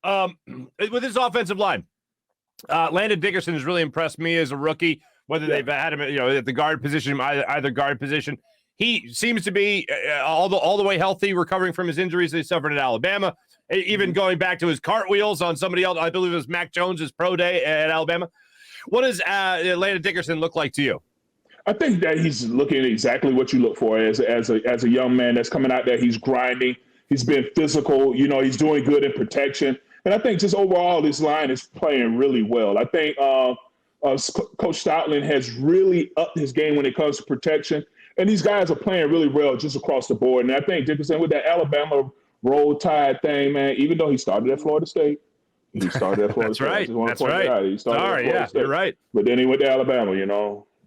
With his offensive line, Landon Dickerson has really impressed me as a rookie, whether they've had him, at the guard position, either guard position. He seems to be all the way healthy, recovering from his injuries that he suffered at Alabama, even going back to his cartwheels on somebody else. I believe it was Mac Jones's pro day at Alabama. What does Landon Dickerson look like to you? I think that he's looking exactly what you look for as a young man that's coming out there. He's grinding. He's been physical. He's doing good in protection. And I think just overall, this line is playing really well. I think Coach Stoutland has really upped his game when it comes to protection. And these guys are playing really well just across the board. And I think Dickerson, with that Alabama Roll Tide thing, man, even though he started at Florida State, That's right. That's right. Sorry, yeah, you're right. But then he went to Alabama,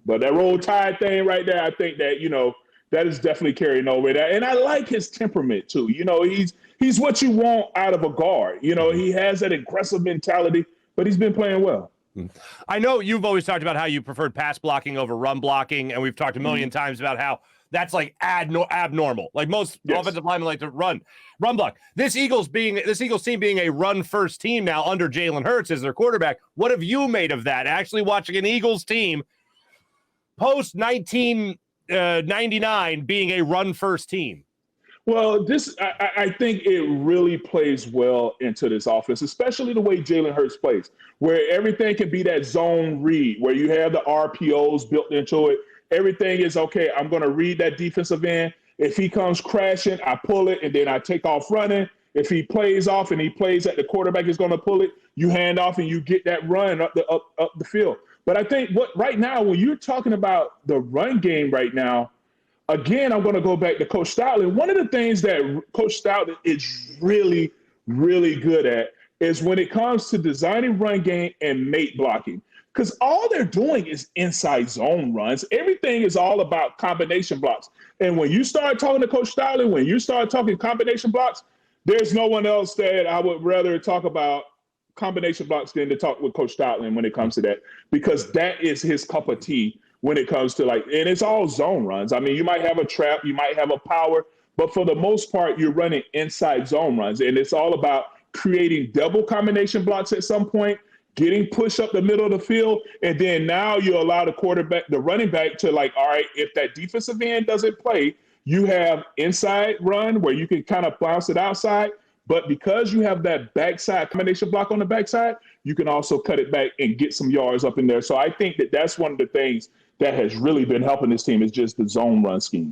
But that Roll Tide thing right there, I think that, that is definitely carrying over there. And I like his temperament, too. He's what you want out of a guard. He has that aggressive mentality, but he's been playing well. I know you've always talked about how you preferred pass blocking over run blocking, and we've talked a million times about how that's like abnormal. Like most offensive linemen like to run block. This Eagles team being a run first team now under Jalen Hurts as their quarterback. What have you made of that? Actually watching an Eagles team post 1999 being a run first team. Well, I think it really plays well into this offense, especially the way Jalen Hurts plays, where everything can be that zone read, where you have the RPOs built into it. Everything is, okay, I'm going to read that defensive end. If he comes crashing, I pull it, and then I take off running. If he plays off and he plays that the quarterback is going to pull it, you hand off and you get that run up the field. But I think right now, when you're talking about the run game right now, again, I'm going to go back to Coach Stoutland. One of the things that Coach Stoutland is really, really good at is when it comes to designing run game and mate blocking. Because all they're doing is inside zone runs. Everything is all about combination blocks. And when you start talking to Coach Stoutland, when you start talking combination blocks, there's no one else that I would rather talk about combination blocks than to talk with Coach Stoutland when it comes to that, because that is his cup of tea when it comes to and it's all zone runs. I mean, you might have a trap, you might have a power, but for the most part, you're running inside zone runs. And it's all about creating double combination blocks at some point, getting push up the middle of the field, and then now you allow the running back to all right, if that defensive end doesn't play, you have inside run where you can kind of bounce it outside. But because you have that backside combination block on the backside, you can also cut it back and get some yards up in there. So I think that that's one of the things that has really been helping this team is just the zone run scheme.